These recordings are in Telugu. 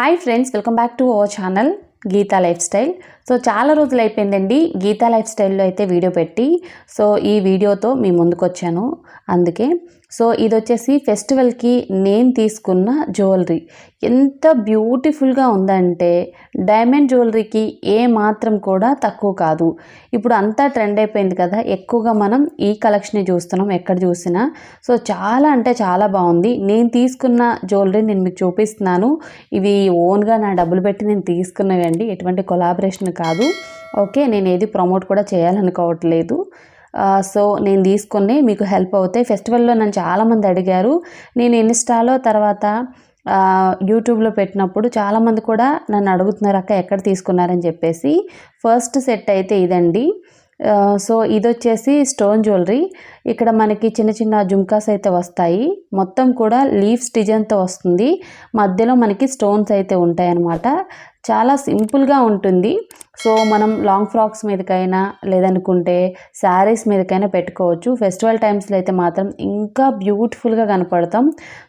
Hi friends, welcome back to our channel Geetha lifestyle. So చాలా రోజులు అయిపోయిందండి గీతా లైఫ్ స్టైల్లో అయితే వీడియో పెట్టి. సో ఈ వీడియోతో మీ ముందుకు వచ్చాను. అందుకే సో ఇది వచ్చేసి ఫెస్టివల్కి నేను తీసుకున్న జ్యువెలరీ ఎంత బ్యూటిఫుల్గా ఉందంటే డైమండ్ జ్యువెలరీకి ఏ మాత్రం కూడా తక్కువ కాదు. ఇప్పుడు అంతా ట్రెండ్ అయిపోయింది కదా, ఎక్కువగా మనం ఈ కలెక్షన్ చూస్తున్నాం ఎక్కడ చూసినా. సో చాలా అంటే చాలా బాగుంది. నేను తీసుకున్న జ్యువెలరీ నేను మీకు చూపిస్తున్నాను. ఇవి ఓన్గా నా డబ్బులు పెట్టి నేను తీసుకున్నవండి, ఎటువంటి కొలాబరేషన్ కాదు. ఓకే, నేను ఏది ప్రమోట్ కూడా చేయాలనుకోవట్లేదు. సో నేను తీసుకొని మీకు హెల్ప్ అవుతాయి. ఫెస్టివల్లో నన్ను చాలామంది అడిగారు. నేను ఇన్స్టాలో తర్వాత యూట్యూబ్లో పెట్టినప్పుడు చాలామంది కూడా నన్ను అడుగుతున్నారు, అక్క ఎక్కడ తీసుకున్నారని చెప్పేసి. ఫస్ట్ సెట్ అయితే ఇదండి. సో ఇది వచ్చేసి స్టోన్ జ్యువెలరీ. ఇక్కడ మనకి చిన్న చిన్న జుమ్కాస్ అయితే వస్తాయి. మొత్తం కూడా లీవ్స్ డిజైన్తో వస్తుంది. మధ్యలో మనకి స్టోన్స్ అయితే ఉంటాయన్నమాట. చాలా సింపుల్గా ఉంటుంది. సో మనం లాంగ్ ఫ్రాక్స్ మీదకైనా లేదనుకుంటే శారీస్ మీదకైనా పెట్టుకోవచ్చు. ఫెస్టివల్ టైమ్స్లో అయితే మాత్రం ఇంకా బ్యూటిఫుల్గా కనపడతాం.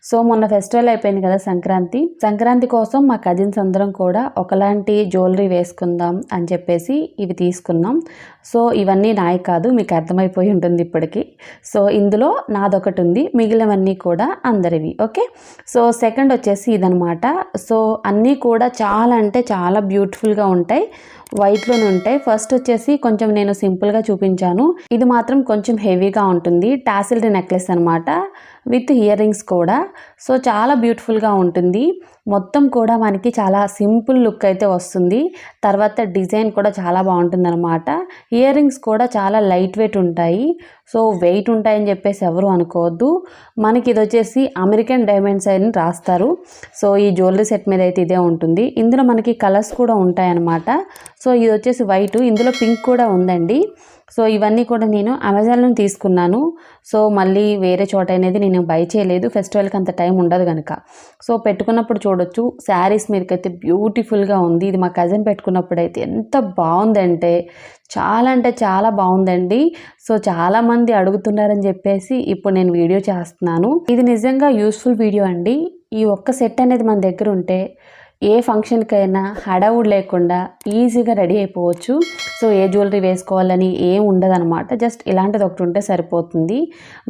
సో మొన్న ఫెస్టివల్ అయిపోయింది కదా, సంక్రాంతి కోసం మా కజిన్స్ అందరం కూడా ఒకలాంటి జ్యువెలరీ వేసుకుందాం అని చెప్పేసి ఇవి తీసుకున్నాం. సో ఇవన్నీ నాయి కాదు, మీకు అర్థమైపోయి ఉంటుంది ఇప్పటికీ. సో ఇందులో నాదొకటి ఉంది, మిగిలినవన్నీ కూడా అందరివి. ఓకే, సో సెకండ్ వచ్చేసి ఇదనమాట. సో అన్నీ కూడా చాలా అంటే చాలా బ్యూటిఫుల్గా ఉంటాయి, వైట్లోనే ఉంటాయి. ఫస్ట్ వచ్చేసి కొంచెం నేను సింపుల్గా చూపించాను. ఇది మాత్రం కొంచెం హెవీగా ఉంటుంది. టాసిల్డ్ నెక్లెస్ అనమాట, విత్ ఇయర్ రింగ్స్ కూడా. సో చాలా బ్యూటిఫుల్గా ఉంటుంది. మొత్తం కూడా మనకి చాలా సింపుల్ లుక్ అయితే వస్తుంది. తర్వాత డిజైన్ కూడా చాలా బాగుంటుంది అనమాట. ఇయర్ రింగ్స్ కూడా చాలా లైట్ వెయిట్ ఉంటాయి. సో వెయిట్ ఉంటాయని చెప్పేసి ఎవరు అనుకోవద్దు. మనకి ఇది వచ్చేసి అమెరికన్ డైమండ్స్ అని రాస్తారు. సో ఈ జ్యువెలరీ సెట్ మీద అయితే ఇదే ఉంటుంది. ఇందులో మనకి కలర్స్ కూడా ఉంటాయన్నమాట. సో ఇది వచ్చేసి వైట్, ఇందులో పింక్ కూడా ఉందండి. సో ఇవన్నీ కూడా నేను అమెజాన్లో తీసుకున్నాను. సో మళ్ళీ వేరే చోట అనేది నేను బై చేయలేదు, ఫెస్టివల్కి అంత టైం ఉండదు కనుక. సో పెట్టుకున్నప్పుడు చూడొచ్చు, శారీస్ మీదకైతే బ్యూటిఫుల్గా ఉంది. ఇది మా కజిన్ పెట్టుకున్నప్పుడు అయితే ఎంత బాగుందంటే చాలా బాగుందండి. సో చాలామంది అడుగుతున్నారని చెప్పేసి ఇప్పుడు నేను వీడియో చేస్తున్నాను. ఇది నిజంగా యూస్ఫుల్ వీడియో అండి. ఈ ఒక్క సెట్ అనేది మన దగ్గర ఉంటే ఏ ఫంక్షన్కైనా హడావుడ్ లేకుండా ఈజీగా రెడీ అయిపోవచ్చు. సో ఏ జ్యువెలరీ వేసుకోవాలని ఏం ఉండదన్నమాట. జస్ట్ ఇలాంటిది ఒకటి ఉంటే సరిపోతుంది.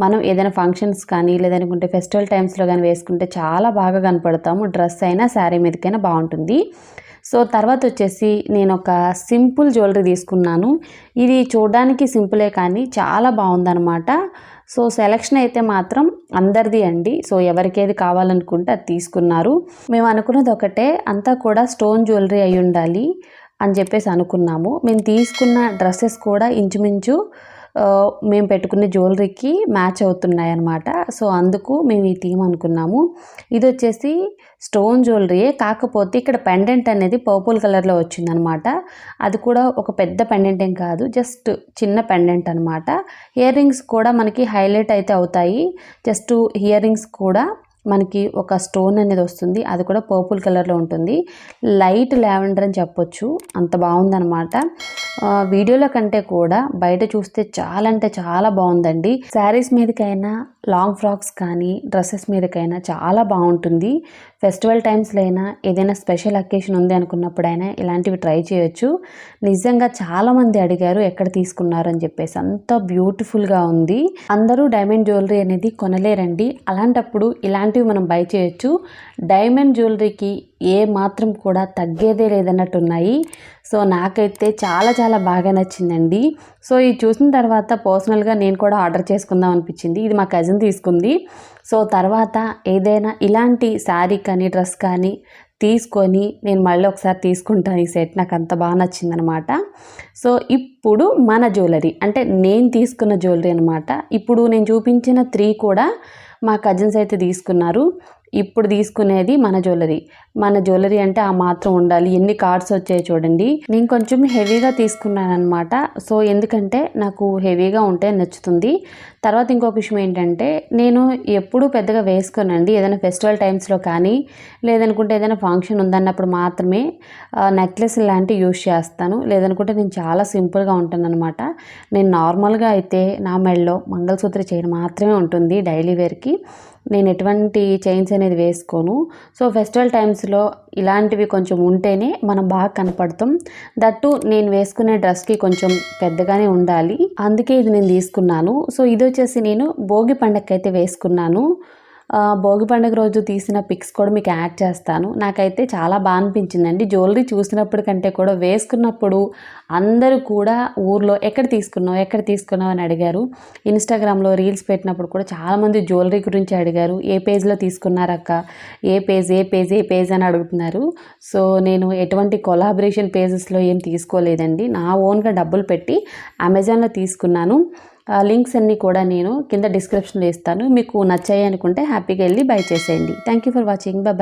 మనం ఏదైనా ఫంక్షన్స్ కానీ లేదనుకుంటే ఫెస్టివల్ టైమ్స్లో కానీ వేసుకుంటే చాలా బాగా కనపడతాము. డ్రెస్ అయినా శారీ మీదకైనా బాగుంటుంది. సో తర్వాత వచ్చేసి నేను ఒక సింపుల్ జ్యువెలరీ తీసుకున్నాను. ఇది చూడడానికి సింపులే కానీ చాలా బాగుందన్నమాట. సో సెలెక్షన్ అయితే మాత్రం అందరిది అండి. సో ఎవరికి ఏది కావాలనుకుంటే అది తీసుకున్నారు. మేము అనుకున్నది ఒకటే, అంతా కూడా స్టోన్ జ్యువెలరీ అయి ఉండాలి అని చెప్పేసి అనుకున్నాము. మేము తీసుకున్న డ్రెస్సెస్ కూడా ఇంచుమించు మేము పెట్టుకునే జ్యువెలరీకి మ్యాచ్ అవుతున్నాయి అన్నమాట. సో అందుకు మేము ఈ థీమ్ అనుకున్నాము. ఇది వచ్చేసి స్టోన్ జ్యువెలరీయే, కాకపోతే ఇక్కడ పెండెంట్ అనేది పర్పుల్ కలర్లో వచ్చిందనమాట. అది కూడా ఒక పెద్ద పెండెంట్ ఏం కాదు, జస్ట్ చిన్న పెండెంట్ అనమాట. ఇయర్ రింగ్స్ కూడా మనకి హైలైట్ అయితే అవుతాయి. జస్ట్ ఇయర్ రింగ్స్ కూడా మనకి ఒక స్టోన్ అనేది వస్తుంది, అది కూడా పర్పుల్ కలర్లో ఉంటుంది. లైట్ లావెండర్ అని చెప్పొచ్చు, అంత బాగుందనమాట. వీడియోలో కంటే కూడా బయట చూస్తే చాలా అంటే చాలా బాగుందండి. శారీస్ మీదకైనా లాంగ్ ఫ్రాక్స్ కానీ డ్రెస్సెస్ మీదకైనా చాలా బాగుంటుంది. ఫెస్టివల్ టైమ్స్లో అయినా ఏదైనా స్పెషల్ అకేషన్ ఉంది అనుకున్నప్పుడైనా ఇలాంటివి ట్రై చేయొచ్చు. నిజంగా చాలామంది అడిగారు ఎక్కడ తీసుకున్నారు అని చెప్పేసి, అంత బ్యూటిఫుల్గా ఉంది. అందరూ డైమండ్ జ్యువెలరీ అనేది కొనలేరండి, అలాంటప్పుడు ఇలాంటివి మనం బై చేయొచ్చు. డైమండ్ జ్యువెలరీకి ఏ మాత్రం కూడా తగ్గేదే లేదన్నట్టు ఉన్నాయి. సో నాకైతే చాలా బాగా నచ్చిందండి. సో ఇది చూసిన తర్వాత పర్సనల్గా నేను కూడా ఆర్డర్ చేసుకుందాం అనిపించింది. ఇది మా కజిన్ తీసుకుంది. సో తర్వాత ఏదైనా ఇలాంటి శారీ కానీ డ్రెస్ కానీ తీసుకొని నేను మళ్ళీ ఒకసారి తీసుకుంటాను ఈ సెట్, నాకు అంత బాగా నచ్చిందనమాట. సో ఇప్పుడు మన జ్యువెలరీ అంటే నేను తీసుకున్న జ్యువెలరీ అనమాట. ఇప్పుడు నేను చూపించిన 3 కూడా మా కజిన్స్ అయితే తీసుకున్నారు. ఇప్పుడు తీసుకునేది మన జ్యువెలరీ అంటే ఆ మాత్రం ఉండాలి. ఎన్ని కార్డ్స్ వచ్చాయి చూడండి. నేను కొంచెం హెవీగా తీసుకున్నాను అనమాట. సో ఎందుకంటే నాకు హెవీగా ఉంటే నచ్చుతుంది. తర్వాత ఇంకొక విషయం ఏంటంటే, నేను ఎప్పుడూ పెద్దగా వేసుకోనండి. ఏదైనా ఫెస్టివల్ టైమ్స్లో కానీ లేదనుకుంటే ఏదైనా ఫంక్షన్ ఉందన్నప్పుడు మాత్రమే నెక్లెస్ లాంటివి యూజ్ చేస్తాను. లేదనుకుంటే నేను చాలా సింపుల్గా ఉంటాను అనమాట. నేను నార్మల్గా అయితే నా మెడలో మంగళసూత్ర చైన్ మాత్రమే ఉంటుంది డైలీ వేర్కి. నేను ఎటువంటి చైన్స్ అనేది వేసుకోను. సో ఫెస్టివల్ టైమ్స్లో ఇలాంటివి కొంచెం ఉంటేనే మనం బాగా కనపడతాం. దట్టు నేను వేసుకునే డ్రెస్కి కొంచెం పెద్దగానే ఉండాలి, అందుకే ఇది నేను తీసుకున్నాను. సో ఇది వచ్చేసి నేను భోగి పండగకి అయితే వేసుకున్నాను. భోగి పండుగ రోజు తీసిన పిక్స్ కూడా మీకు యాడ్ చేస్తాను. నాకైతే చాలా బాగా అనిపించిందండి. జ్యువెలరీ చూసినప్పుడు కంటే కూడా వేసుకున్నప్పుడు అందరూ కూడా ఊర్లో ఎక్కడ తీసుకున్నావు అని అడిగారు. ఇన్స్టాగ్రామ్లో రీల్స్ పెట్టినప్పుడు కూడా చాలామంది జ్యువెలరీ గురించి అడిగారు. ఏ పేజ్లో తీసుకున్నారక్క, ఏ పేజ్ అని అడుగుతున్నారు. సో నేను ఎటువంటి కొలాబరేషన్ పేజెస్లో ఏం తీసుకోలేదండి. నా ఓన్గా డబ్బులు పెట్టి అమెజాన్లో తీసుకున్నాను. లింక్స్ అన్నీ కూడా నేను కింద డిస్క్రిప్షన్లో ఇస్తాను. మీకు నచ్చాయి అనుకుంటే హ్యాపీగా వెళ్ళి బై చేసేయండి. Thank you for watching. Bye.